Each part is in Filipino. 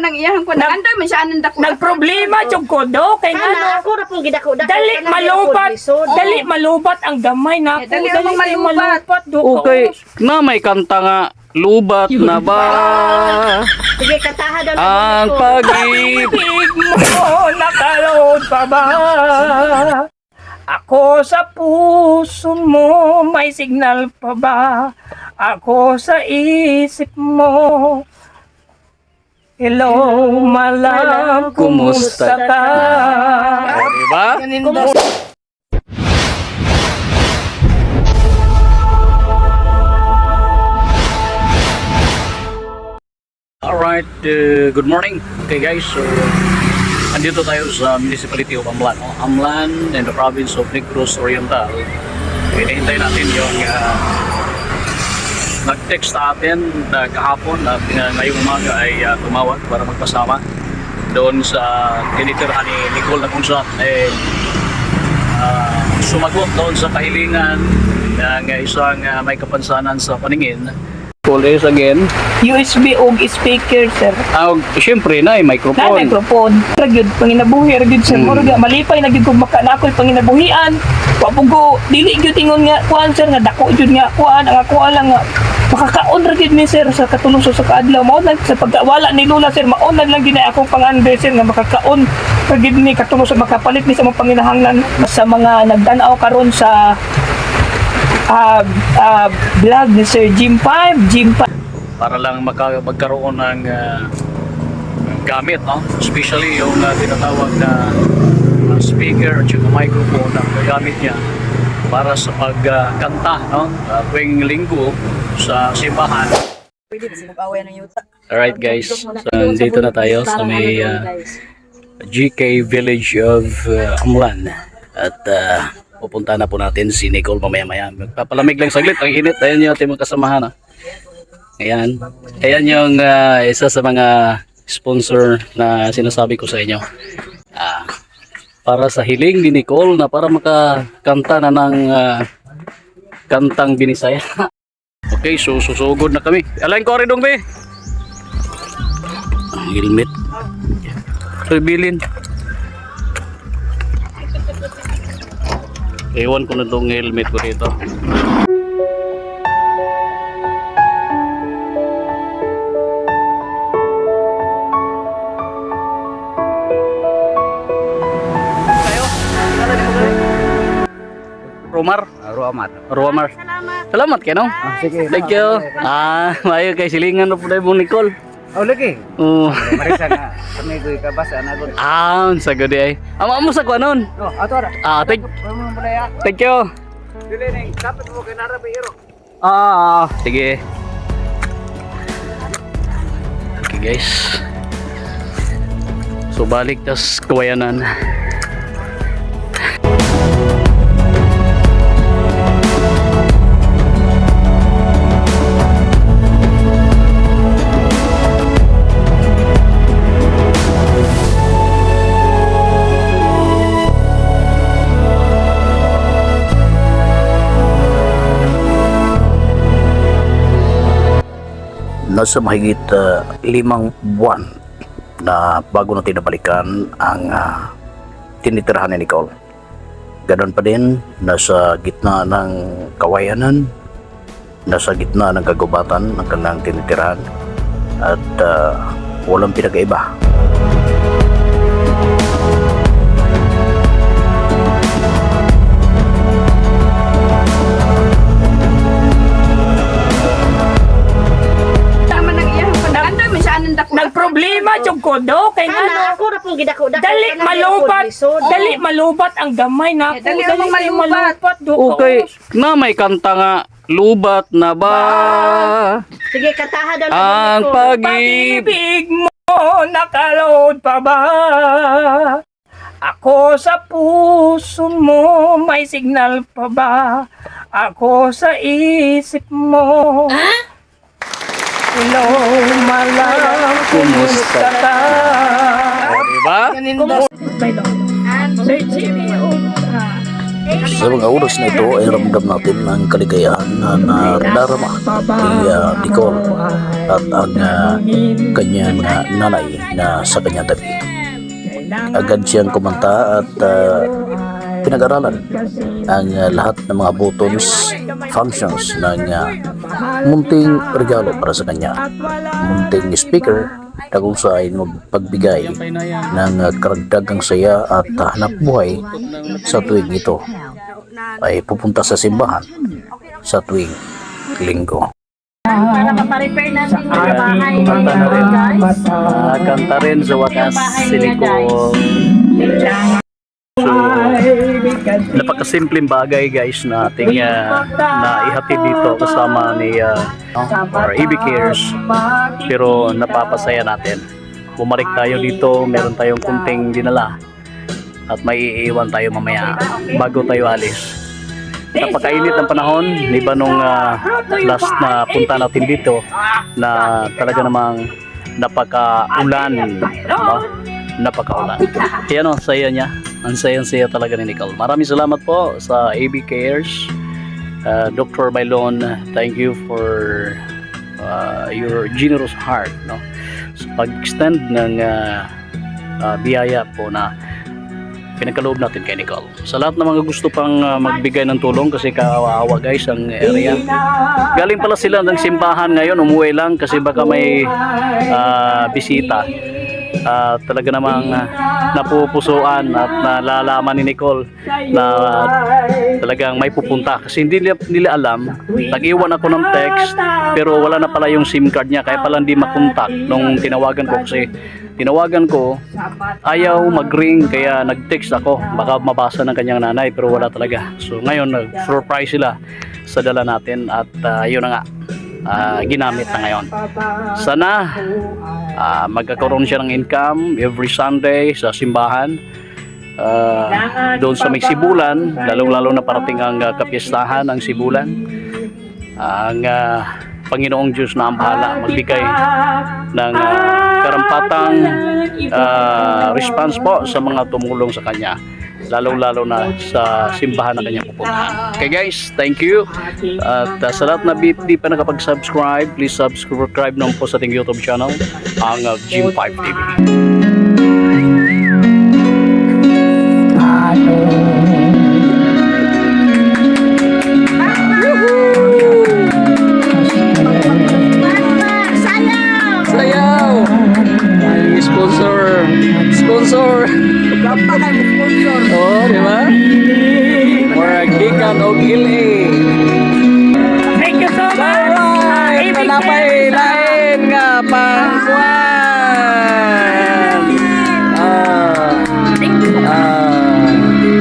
nang iyahang ko na andoy man siya anang dako. Nagproblema jud ko do kay Kana ngano. ako ra pong gidako-dako. Dali malubat ang gamay na ako. Dali ang malubat. do. Okay, na may kanta nga, lubat na ba Sige, kantahan daw ang pag-ibig? Pag-ibig mo nakalood pa ba? Ako sa puso mo may signal pa ba? Ako sa isip mo. Hello, malam, kumusta ka? Diba? Alright, good morning. Okay guys, so andito tayo sa municipality of Amlan. Amlan in the province of Negros Oriental. Hinihintay natin yung nag-text sa atin na kahapon at ngayong umaga ay tumawag para magpasama doon sa tinitirhan ni Nicole na kung saan sumagot doon sa kahilingan ng isang may kapansanan sa paningin. Call is again. USB og speaker, sir. Siyempre na Na microphone. microphone. Ragyod panginabuhi ragyod sir. Murag malipay na gyud ko maka na ako'y panginabuhian. Wa pugo dili gyud ingon nga kuan sir nga dako gyud nga kuan ang ako lang nga makakaon ra gyud ni sir sa katulong sa kaadlaw mao na sa pagwala ni Lula sir maonan lang gina akong pangande sir nga makakaon ra gyud ni katulong sa makapalit ni sa mga panginahanglan sa mga nagdan-aw karon sa vlog ni Sir Jim 5 Para lang magkaroon ng gamit, no? Especially yung tinatawag na speaker at yung microphone na gamit niya para sa pagkanta, no? Tuwing linggo sa simbahan. Alright guys, so dito na tayo sa may GK Village of Amlan at pupunta na po natin si Nicole mamaya-maya. Magpapalamig lang saglit, ang init. Ayan yung ating mga kasamahan. Ayan. Ayan yung isa sa mga sponsor na sinasabi ko sa inyo. Para sa hiling ni Nicole na para makakanta na ng kantang Binisaya. Okay, so susugod na kami. Alain ko rin dong, be. Helmet. So, bilin. Ewan ko na itong helmet ko dito. Kayo? Romar? Romar. Salamat kayo, no? Sige. Thank you. Mayo kay silingan na po tayo mong Nicole. Oh, lagi. Marisa nga. Kami ko ikabasa na gon. Sagod ay. Amo mo sa kuanon. Oh, ato ra. Thank you. Dili ning kapit mo kay narabi iro. Sige. Okay guys. So balik tas kawayanan. Nasa mahigit 5 buwan na bago natin nabalikan ang tinitirahan ni Nicole. Ganon pa din, nasa gitna ng kawayanan, nasa gitna ng kagubatan ng kanilang tinitirahan at walang pinag-iba. Nagproblema jud ko do kay Kana ngano. ako ra pong gidako-dako. Dali malubat ang gamay na ako. Dali ang malubat. do. Okay, na may kanta nga, lubat na ba Sige, kantahan daw ang pag-ibig? Pag-ibig mo nakalood pa ba? Ako sa puso mo may signal pa ba? Ako sa isip mo. Hello, malam, kumusta ka? Diba? Sir Jimmy, Sa mga oras na ito ay ramdam natin ang kaligayahan na nadarama ni Nicole at ang kanyang nanay na sa kanyang tabi. Agad siyang kumanta at pinag-aralan ang lahat ng mga buttons, functions ng munting regalo para sa kanya. Munting speaker na kung saan magpagbigay ng karagdagang saya at hanap buhay sa tuwing ito ay pupunta sa simbahan sa tuwing linggo. Para maparepair natin yung bahay guys. Kanta rin sa wakas si Nicole. So, napakasimpleng bagay guys na ating na ihatid dito kasama ni our EB Cares, pero napapasaya natin. Bumalik tayo dito, meron tayong kunting dinala at may iiwan tayo mamaya bago tayo alis. Napakainit ng panahon, di ba nung last na punta natin dito na talaga namang napaka-ulan, no? Napaka-ulan. Yan o, saya niya. Ang saya talaga ni Nicole. Maraming salamat po sa AB Cares. Dr. Bailon, thank you for your generous heart, no? Sa pag-extend ng biyaya po na pinagkaloob natin kay Nicole. Sa lahat ng mga gusto pang magbigay ng tulong, kasi kawawa guys ang area. Galing pala sila ng simbahan ngayon, umuwi lang kasi baka may bisita. Talaga namang napupusuan at nalalaman ni Nicole na talagang may pupunta kasi hindi nila alam. Nag-iwan ako ng text pero wala na pala yung SIM card niya, kaya pala hindi makontak nung tinawagan ko. Kasi tinawagan ko, ayaw mag-ring, kaya nag-text ako, baka mabasa ng kanyang nanay, pero wala talaga. So ngayon nag-surprise sila sa dala natin at yun na nga, ginamit na ngayon. Sana magkakaroon siya ng income every Sunday sa simbahan, doon sa may Sibulan, lalong-lalo na parating ang kapistahan ng Sibulan. Ang Panginoong Diyos na ang bahala magbigay ng karampatang response po sa mga tumulong sa kanya, lalong-lalo na sa simbahan na kanyang pupuntahan. Okay guys, thank you. At sa lahat na di pa nakapag-subscribe, please subscribe naman po sa ating YouTube channel, ang Jim 5 TV. Sayaw! Ang sponsor! Oh, di ba? Murag gikan og ili. Thank you so much. Alright, panapay lain nga pangkuan.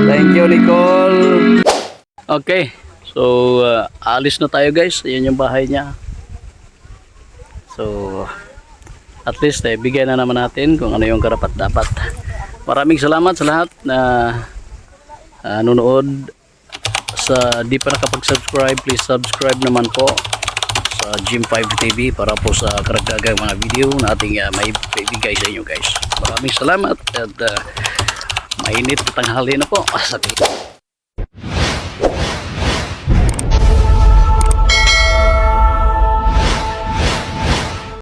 Thank you Nicole. Okay, so alis na tayo guys. Ayan yung bahay niya. So at least bigyan na naman natin kung ano yung karapat-dapat. Maraming salamat sa lahat na nanonood. Sa di pa nakapag-subscribe, please subscribe naman po sa Jim 5 TV para po sa karagdagang mga video na ating may ibigay sa inyo guys. Maraming salamat at mainit tanghali na po.